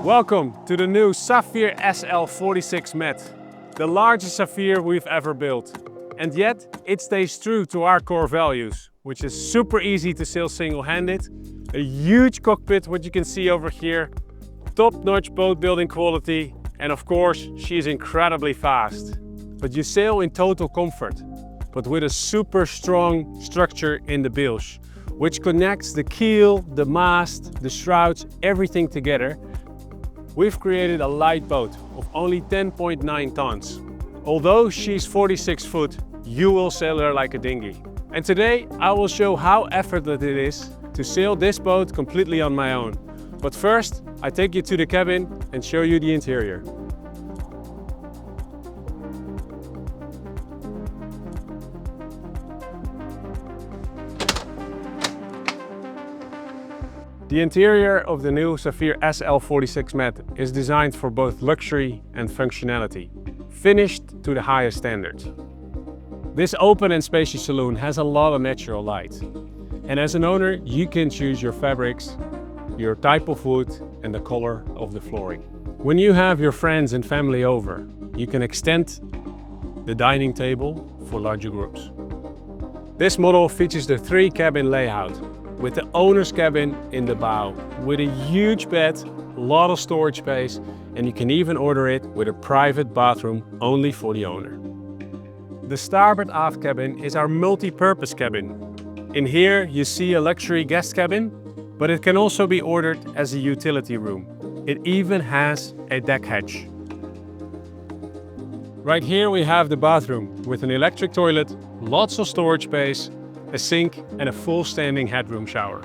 Welcome to the new Saphir SL46 Met, the largest Saphir we've ever built. And yet, it stays true to our core values, which is super easy to sail single-handed, a huge cockpit, what you can see over here, top-notch boat building quality, and of course, she's incredibly fast. But you sail in total comfort, but with a super strong structure in the bilge, which connects the keel, the mast, the shrouds, everything together. We've created a light boat of only 10.9 tons. Although she's 46 foot, you will sail her like a dinghy. And today I will show how effortless it is to sail this boat completely on my own. But first, I take you to the cabin and show you the interior. The interior of the new Saphir SL46 Met is designed for both luxury and functionality, finished to the highest standards. This open and spacious saloon has a lot of natural light. And as an owner, you can choose your fabrics, your type of wood, and the color of the flooring. When you have your friends and family over, you can extend the dining table for larger groups. This model features the 3-cabin layout, with the owner's cabin in the bow, with a huge bed, a lot of storage space, and you can even order it with a private bathroom only for the owner. The starboard aft cabin is our multi-purpose cabin. In here you see a luxury guest cabin, but it can also be ordered as a utility room. It even has a deck hatch. Right here we have the bathroom with an electric toilet, lots of storage space, a sink and a full standing headroom shower.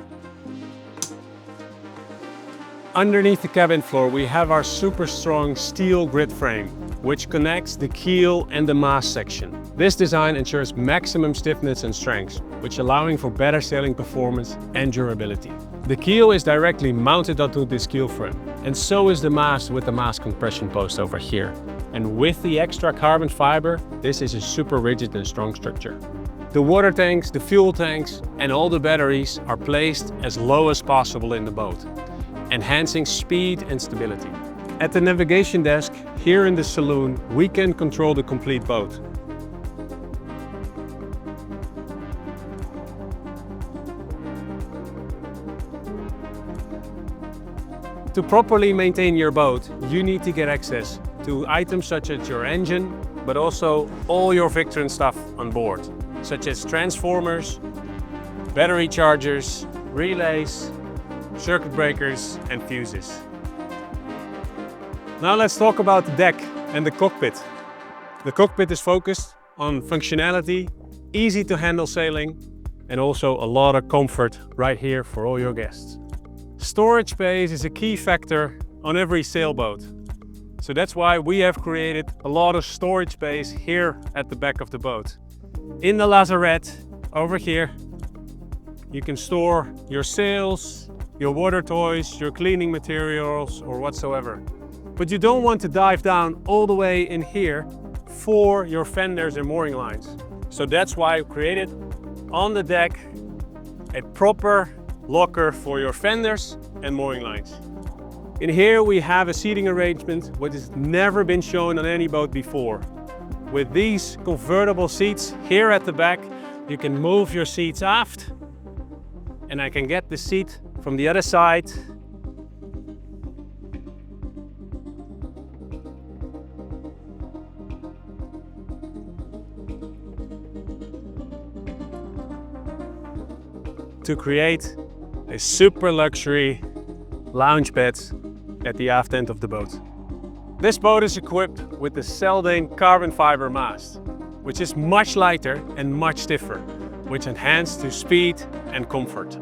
Underneath the cabin floor we have our super strong steel grid frame, which connects the keel and the mast section. This design ensures maximum stiffness and strength, which allowing for better sailing performance and durability. The keel is directly mounted onto this keel frame, and so is the mast with the mast compression post over here. And with the extra carbon fiber, this is a super rigid and strong structure. The water tanks, the fuel tanks, and all the batteries are placed as low as possible in the boat, enhancing speed and stability. At the navigation desk, here in the saloon, we can control the complete boat. To properly maintain your boat, you need to get access to items such as your engine, but also all your Victron stuff on board, such as transformers, battery chargers, relays, circuit breakers and fuses. Now let's talk about the deck and the cockpit. The cockpit is focused on functionality, easy to handle sailing, and also a lot of comfort right here for all your guests. Storage space is a key factor on every sailboat. So that's why we have created a lot of storage space here at the back of the boat. In the lazarette, over here, you can store your sails, your water toys, your cleaning materials, or whatsoever. But you don't want to dive down all the way in here for your fenders and mooring lines. So that's why I created on the deck a proper locker for your fenders and mooring lines. In here we have a seating arrangement which has never been shown on any boat before. With these convertible seats here at the back, you can move your seats aft, and I can get the seat from the other side. To create a super luxury lounge bed at the aft end of the boat. This boat is equipped with the Seldane carbon fiber mast, which is much lighter and much stiffer, which enhances to speed and comfort.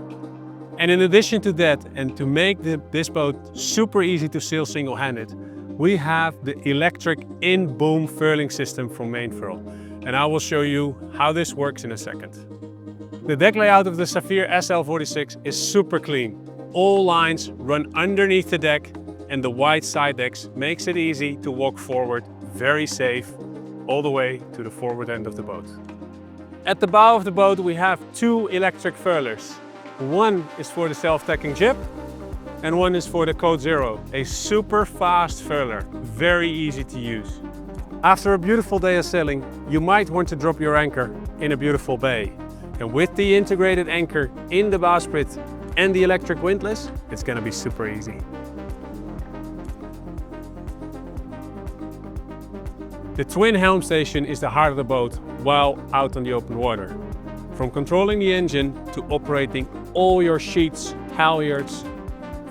And in addition to that, and to make this boat super easy to sail single-handed, we have the electric in-boom furling system from Mainfurl. And I will show you how this works in a second. The deck layout of the Saphir SL46 is super clean. All lines run underneath the deck, and the wide side decks makes it easy to walk forward, very safe, all the way to the forward end of the boat. At the bow of the boat we have 2 electric furlers. One is for the self-tacking jib, and one is for the Code Zero, a super fast furler, very easy to use. After a beautiful day of sailing, you might want to drop your anchor in a beautiful bay. And with the integrated anchor in the bowsprit and the electric windlass, it's going to be super easy. The twin helm station is the heart of the boat while out on the open water. From controlling the engine to operating all your sheets, halyards,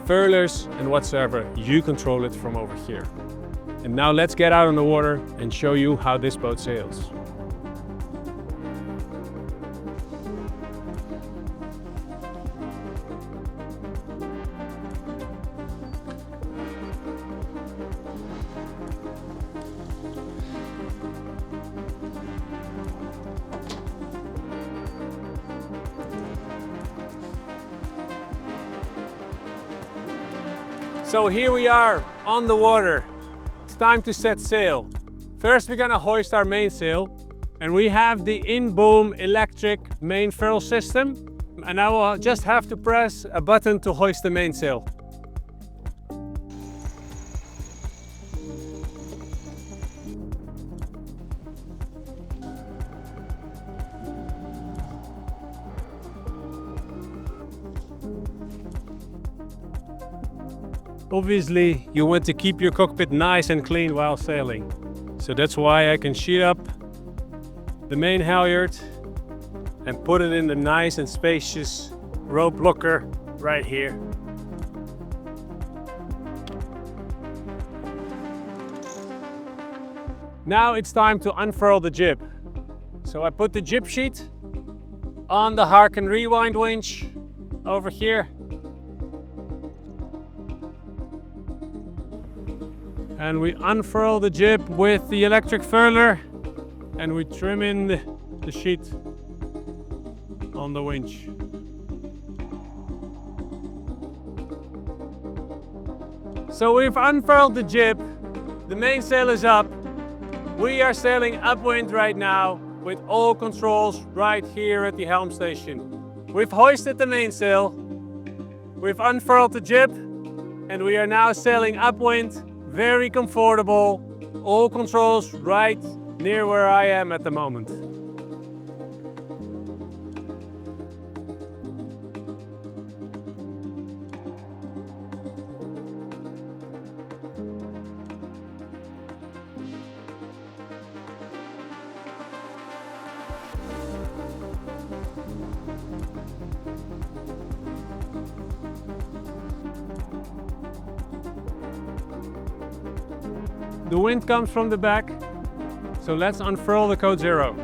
furlers and whatsoever, you control it from over here. And now let's get out on the water and show you how this boat sails. So here we are on the water. It's time to set sail. First we're gonna hoist our mainsail, and we have the in-boom electric main furl system, and I will just have to press a button to hoist the mainsail. Obviously, you want to keep your cockpit nice and clean while sailing. So that's why I can sheet up the main halyard and put it in the nice and spacious rope locker right here. Now it's time to unfurl the jib. So I put the jib sheet on the Harken rewind winch over here. And we unfurl the jib with the electric furler and we trim in the sheet on the winch. So we've unfurled the jib, the mainsail is up. We are sailing upwind right now with all controls right here at the helm station. We've hoisted the mainsail, we've unfurled the jib, and we are now sailing upwind. Very comfortable, all controls right near where I am at the moment. The wind comes from the back, so let's unfurl the Code Zero.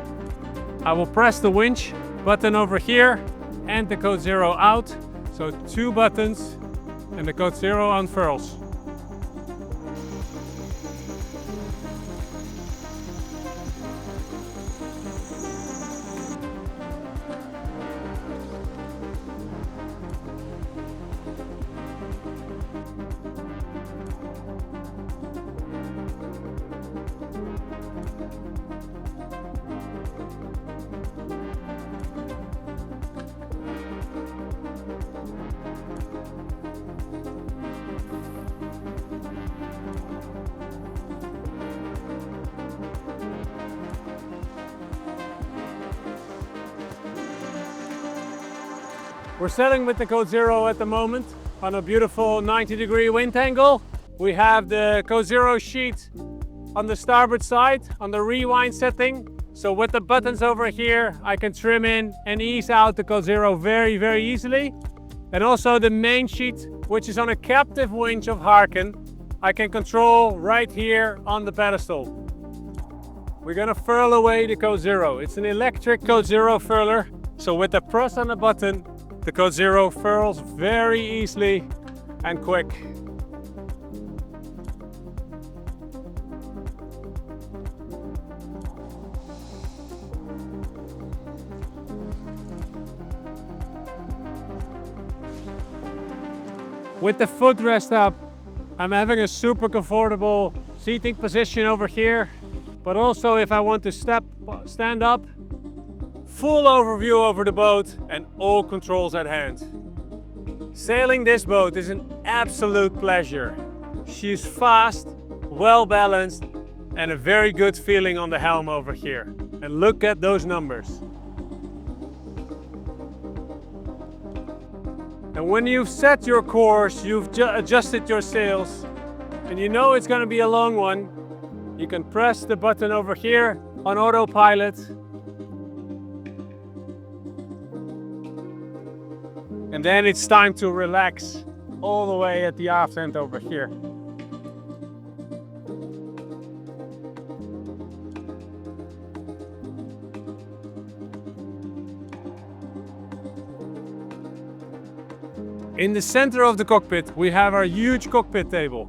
I will press the winch button over here and the Code Zero out, so 2 buttons and the Code Zero unfurls. We're sailing with the Code Zero at the moment on a beautiful 90-degree wind angle. We have the Code Zero sheet on the starboard side on the rewind setting. So with the buttons over here, I can trim in and ease out the Code Zero very, very easily. And also the main sheet, which is on a captive winch of Harken, I can control right here on the pedestal. We're gonna furl away the Code Zero. It's an electric Code Zero furler. So with the press on the button, the Code Zero furls very easily and quick. With the footrest up, I'm having a super comfortable seating position over here, but also if I want to stand up, full overview over the boat and all controls at hand. Sailing this boat is an absolute pleasure. She's fast, well balanced, and a very good feeling on the helm over here. And look at those numbers. And when you've set your course, you've adjusted your sails, and you know it's going to be a long one, you can press the button over here on autopilot. And then it's time to relax all the way at the aft end over here. In the center of the cockpit, we have our huge cockpit table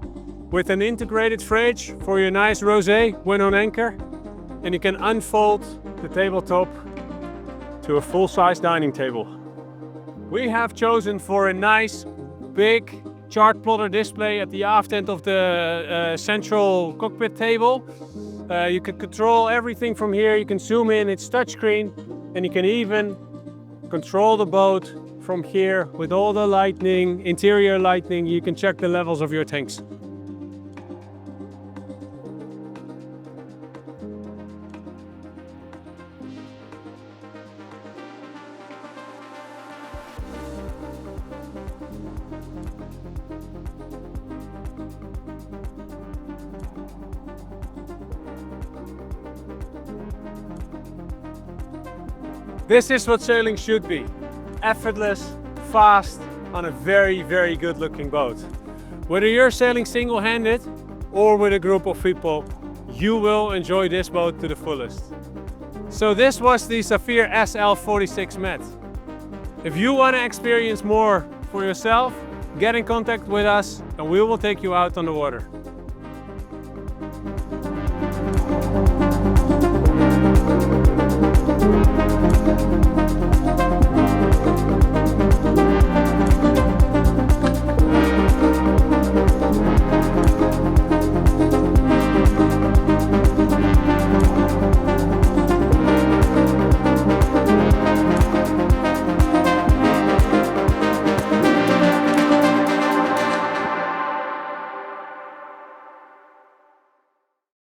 with an integrated fridge for your nice rosé when on anchor. And you can unfold the tabletop to a full-size dining table. We have chosen for a nice big chart plotter display at the aft end of the central cockpit table. You can control everything from here. You can zoom in, it's touchscreen, and you can even control the boat from here with all the lighting, interior lighting. You can check the levels of your tanks. This is what sailing should be. Effortless, fast, on a very, very good looking boat. Whether you're sailing single-handed or with a group of people, you will enjoy this boat to the fullest. So this was the Zafir SL46 Met. If you want to experience more for yourself, get in contact with us and we will take you out on the water.